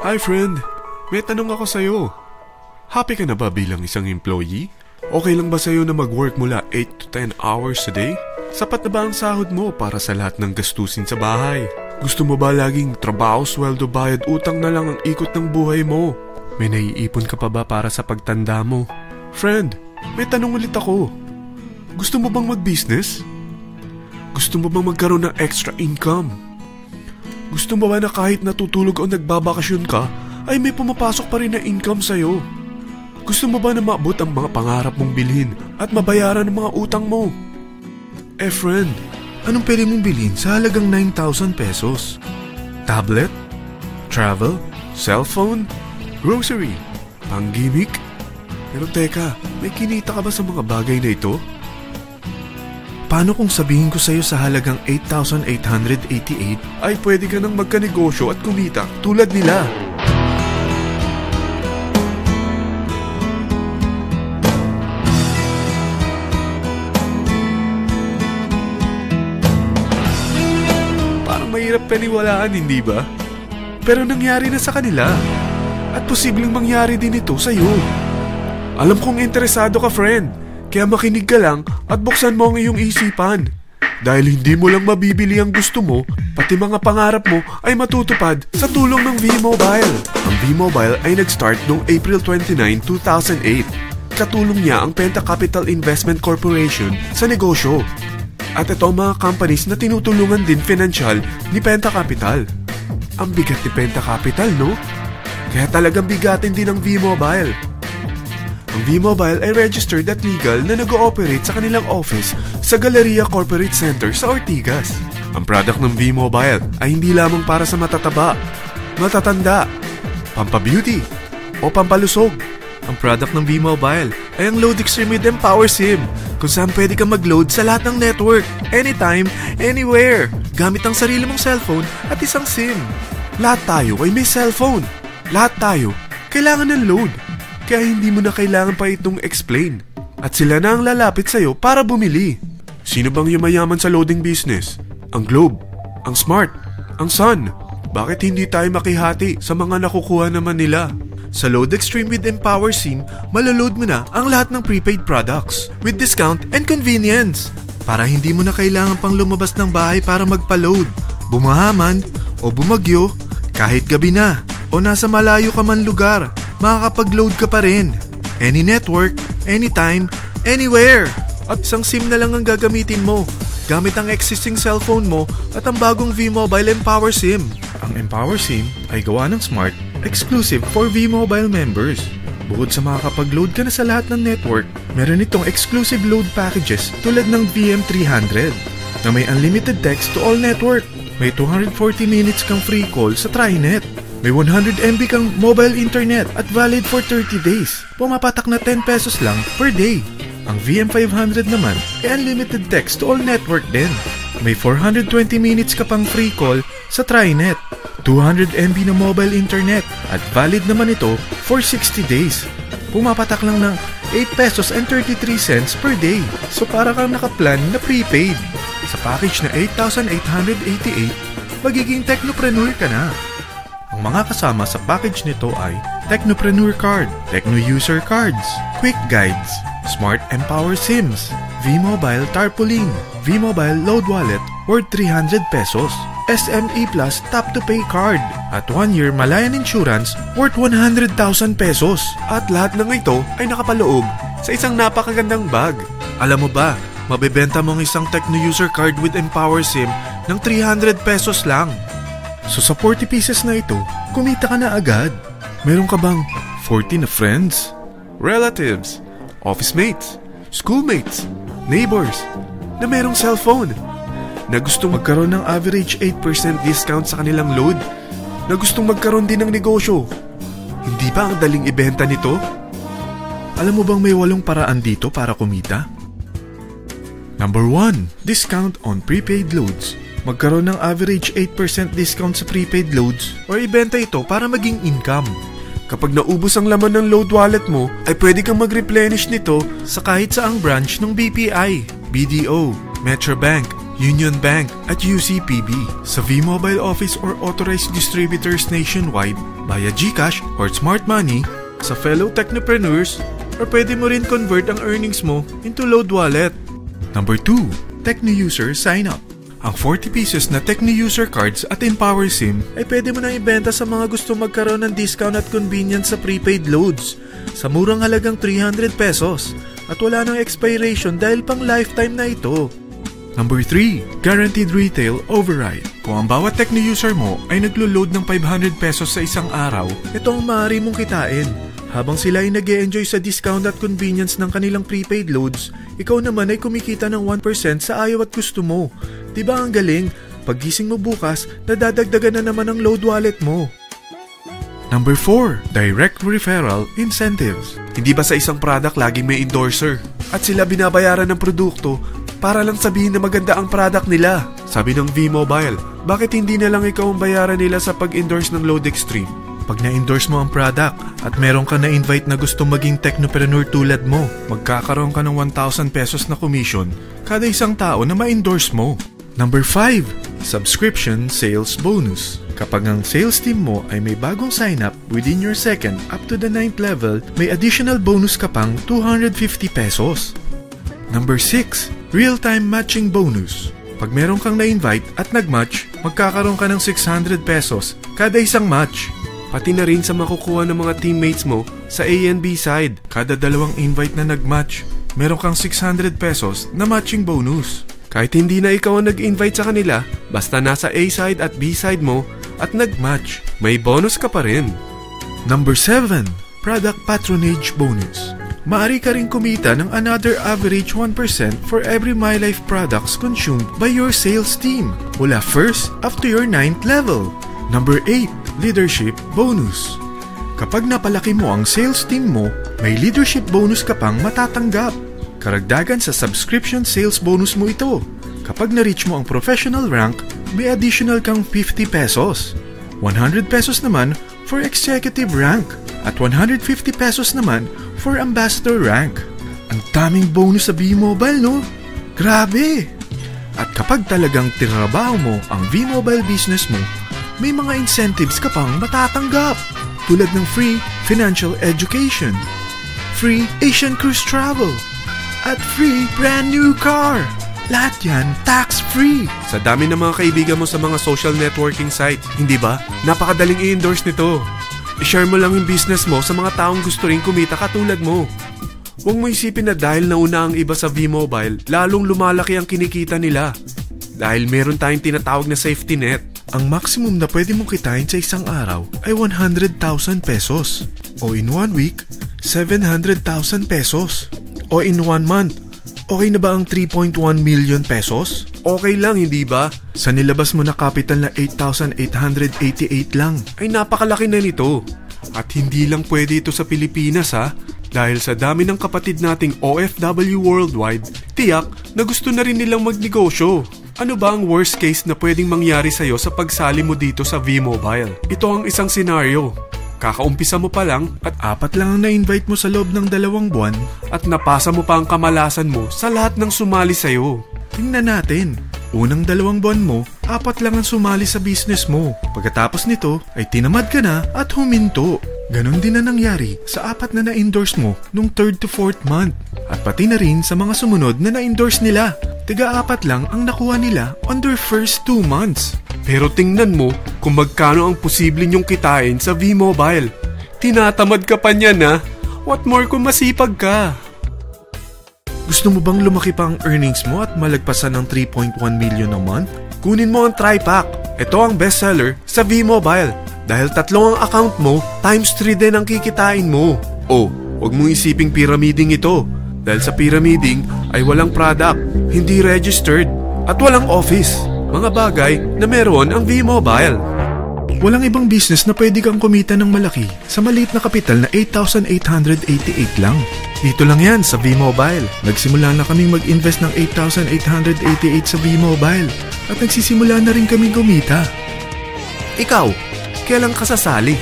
Hi friend, may tanong ako sa'yo. Happy ka na ba bilang isang employee? Okay lang ba sa'yo na mag-work mula 8 to 10 hours a day? Sapat na ba ang sahod mo para sa lahat ng gastusin sa bahay? Gusto mo ba laging trabaho, sweldo, bayad, utang na lang ang ikot ng buhay mo? May naiipon ka pa ba para sa pagtanda mo? Friend, may tanong ulit ako. Gusto mo bang mag-business? Gusto mo bang magkaroon ng extra income? Gusto mo ba na kahit natutulog o nagbabakasyon ka, ay may pumapasok pa rin na income sa'yo? Gusto mo ba na maabot ang mga pangarap mong bilhin at mabayaran ang mga utang mo? Eh friend, anong pwede mong bilhin sa halagang 9,000 pesos? Tablet? Travel? Cellphone? Grocery? Pang-gimmick? Pero teka, may kinita ka ba sa mga bagay na ito? Paano kung sabihin ko sa'yo sa halagang 8,888 ay pwede ka nang magkanegosyo at kumita tulad nila? Mahirap paniwalaan, hindi ba? Pero nangyari na sa kanila. At posibleng mangyari din ito sa'yo. Alam kong interesado ka, friend. Kaya makinig ka lang at buksan mo ang iyong isipan. Dahil hindi mo lang mabibili ang gusto mo, pati mga pangarap mo ay matutupad sa tulong ng V-Mobile. Ang V-Mobile ay nag-start noong April 29, 2008. Katulong niya ang Penta Capital Investment Corporation sa negosyo. At ito ang mga companies na tinutulungan din financial ni Penta Capital. Ang bigat ni Penta Capital, no? Kaya talagang bigatin din ang V-Mobile. Ang V-Mobile ay registered at legal na nag-ooperate sa kanilang office sa Galleria Corporate Center sa Ortigas. Ang product ng V-Mobile ay hindi lamang para sa matataba, matatanda, pampabeauty, o pampalusog. Ang product ng V-Mobile ay ang Load Extreme with Empower SIM, kung saan pwede kang mag-load sa lahat ng network, anytime, anywhere, gamit ang sarili mong cellphone at isang SIM. Lahat tayo ay may cellphone. Lahat tayo kailangan ng load, kaya hindi mo na kailangan pa itong explain. At sila na ang lalapit sa'yo para bumili. Sino bang yumayaman sa loading business? Ang Globe, ang Smart, ang Sun. Bakit hindi tayo makihati sa mga nakukuha naman nila? Sa Load Extreme with Empower SIM, malaload mo na ang lahat ng prepaid products with discount and convenience. Para hindi mo na kailangan pang lumabas ng bahay para magpa-load. Bumahaman o bumagyo, kahit gabi na o nasa malayo ka man lugar, makakapag-load ka pa rin. Any network, anytime, anywhere. At isang SIM na lang ang gagamitin mo, gamit ang existing cellphone mo at ang bagong V-Mobile Empower SIM. Ang Empower SIM ay gawa ng Smart, exclusive for V-Mobile members. Bukod sa makakapag-load ka na sa lahat ng network, meron itong exclusive load packages tulad ng VM300 na may unlimited text to all network. May 240 minutes kang free call sa TriNet. May 100 MB kang mobile internet at valid for 30 days. Pumapatak na 10 pesos lang per day. Ang VM500 naman ay unlimited text to all network din. May 420 minutes ka pang free call sa TriNet. 200 MB na mobile internet at valid naman ito for 60 days. Pumapatak lang ng 8 pesos and 33 cents per day. So para kang nakaplan na prepaid. Sa package na 8,888, magiging technopreneur ka na. Ang mga kasama sa package nito ay Technopreneur Card, Techno User Cards, Quick Guides, Smart Empower SIMs, V-Mobile Tarpaulin, V-Mobile Load Wallet worth 300 pesos, SME Plus Tap to Pay Card, at 1-year Malayan Insurance worth 100,000 pesos. At lahat ng ito ay nakapaloob sa isang napakagandang bag. Alam mo ba, mabebenta mo ang isang Techno User Card with Empower SIM ng 300 pesos lang. So sa 40 pieces na ito, kumita ka na agad. Meron ka bang 40 na friends, relatives, office mates, schoolmates, neighbors na merong cellphone, na gustong magkaroon ng average 8% discount sa kanilang load, na gustong magkaroon din ng negosyo? Hindi ba ang daling ibenta nito? Alam mo bang may 8 paraan dito para kumita? Number 1, discount on prepaid loads. Magkaroon ng average 8% discount sa prepaid loads o ibenta ito para maging income. Kapag naubos ang laman ng load wallet mo, ay pwede kang mag-replenish nito sa kahit saang branch ng BPI, BDO, Metrobank, Union Bank at UCPB. Sa V-Mobile office or authorized distributors nationwide, via GCash or Smart Money sa fellow technopreneurs, or pwede mo rin convert ang earnings mo into Load Wallet. Number 2, Tecno User Sign Up. Ang 40 pieces na Tecno User Cards at Empower SIM ay pwede mo na ibenta sa mga gusto magkaroon ng discount at convenience sa prepaid loads sa murang halagang 300 pesos at wala nang expiration dahil pang lifetime na ito. Number 3, Guaranteed Retail Override. Kung ang bawat Tecno user mo ay naglo-load ng 500 pesos sa isang araw, ito ang maaari mong kitain. Habang sila ay nag-e-enjoy sa discount at convenience ng kanilang prepaid loads, ikaw naman ay kumikita ng 1% sa ayaw at gusto mo. Diba ang galing? Paggising mo bukas, nadadagdagan na naman ang load wallet mo. Number 4, Direct Referral Incentives. Hindi ba sa isang product laging may endorser? At sila binabayaran ng produkto para lang sabihin na maganda ang product nila. Sabi ng V-Mobile, bakit hindi na lang ikaw ang bayaran nila sa pag-endorse ng Load Extreme? Pag na-endorse mo ang product at meron ka na-invite na gusto maging technopreneur tulad mo, magkakaroon ka ng 1,000 pesos na commission kada isang tao na ma-endorse mo. Number 5, Subscription Sales Bonus. Kapag ang sales team mo ay may bagong sign-up within your second up to the 9th level, may additional bonus ka pang 250 pesos. Number 6, Real-Time Matching Bonus. Pag meron kang na-invite at nag-match, magkakaroon ka ng 600 pesos kada isang match. Pati na rin sa makukuha ng mga teammates mo sa A and B side. Kada dalawang invite na nag-match, meron kang 600 pesos na matching bonus. Kahit hindi na ikaw ang nag-invite sa kanila, basta nasa A side at B side mo at nag-match, may bonus ka pa rin. Number 7, Product Patronage Bonus. Maaari ka rin kumita ng another average 1% for every MyLife products consumed by your sales team mula 1st up to your 9th level. Number 8, Leadership Bonus. Kapag napalaki mo ang sales team mo, may leadership bonus ka pang matatanggap. Karagdagan sa subscription sales bonus mo ito. Kapag na-reach mo ang professional rank, may additional kang 50 pesos. 100 pesos naman for executive rank at 150 pesos naman for ambassador rank. Ang daming bonus sa V-Mobile, no? Grabe! At kapag talagang tinrabaho mo ang V-Mobile business mo, may mga incentives ka pang matatanggap tulad ng free financial education, free Asian cruise travel, at free brand new car. Lahat yan tax-free. Sa dami ng mga kaibigan mo sa mga social networking site, hindi ba? Napakadaling i-endorse nito. I-share mo lang yung business mo sa mga taong gusto rin kumita katulad mo. Huwag mo isipin na dahil nauna ang iba sa V-Mobile, lalong lumalaki ang kinikita nila. Dahil meron tayong tinatawag na safety net. Ang maximum na pwede mong kitain sa isang araw ay 100,000 pesos. O in 1 week, 700,000 pesos. O in 1 month, okay na ba ang 3.1 million pesos? Okay lang, hindi ba? Sa nilabas mo na capital na 8,888 lang, ay napakalaki na nito. At hindi lang pwede ito sa Pilipinas ha, dahil sa dami ng kapatid nating OFW worldwide, tiyak na gusto na rin nilang magnegosyo. Ano ba ang worst case na pwedeng mangyari sa'yo sa pagsali mo dito sa V-Mobile? Ito ang isang senaryo. Kakaumpisa mo pa lang at 4 lang ang na-invite mo sa loob ng 2 buwan at napasa mo pa ang kamalasan mo sa lahat ng sumali sa'yo. Tingnan natin. Unang 2 buwan mo, 4 lang ang sumali sa business mo. Pagkatapos nito ay tinamad ka na at huminto. Ganon din na nangyari sa 4 na na-endorse mo nung 3rd to 4th month. At pati na rin sa mga sumunod na na-endorse nila. Tiga-4 lang ang nakuha nila on their first 2 months. Pero tingnan mo kung magkano ang posible nyong kitain sa V-Mobile. Tinatamad ka pa niyan ha? What more kung masipag ka? Gusto mo bang lumaki pa ang earnings mo at malagpasan ng 3.1 million a month? Kunin mo ang TriPack. Ito ang bestseller sa V-Mobile. Dahil 3 ang account mo, times 3 din ang kikitain mo. Oh, huwag mong isiping pyramiding ito. Dahil sa pyramiding ay walang product, hindi registered, at walang office. Mga bagay na meron ang V-Mobile. Walang ibang business na pwede kang kumita ng malaki sa maliit na kapital na 8,888 lang. Dito lang yan sa V-Mobile. Nagsimula na kaming mag-invest ng 8,888 sa V-Mobile at nagsisimula na rin kaming kumita. Ikaw, kailan ka sasali?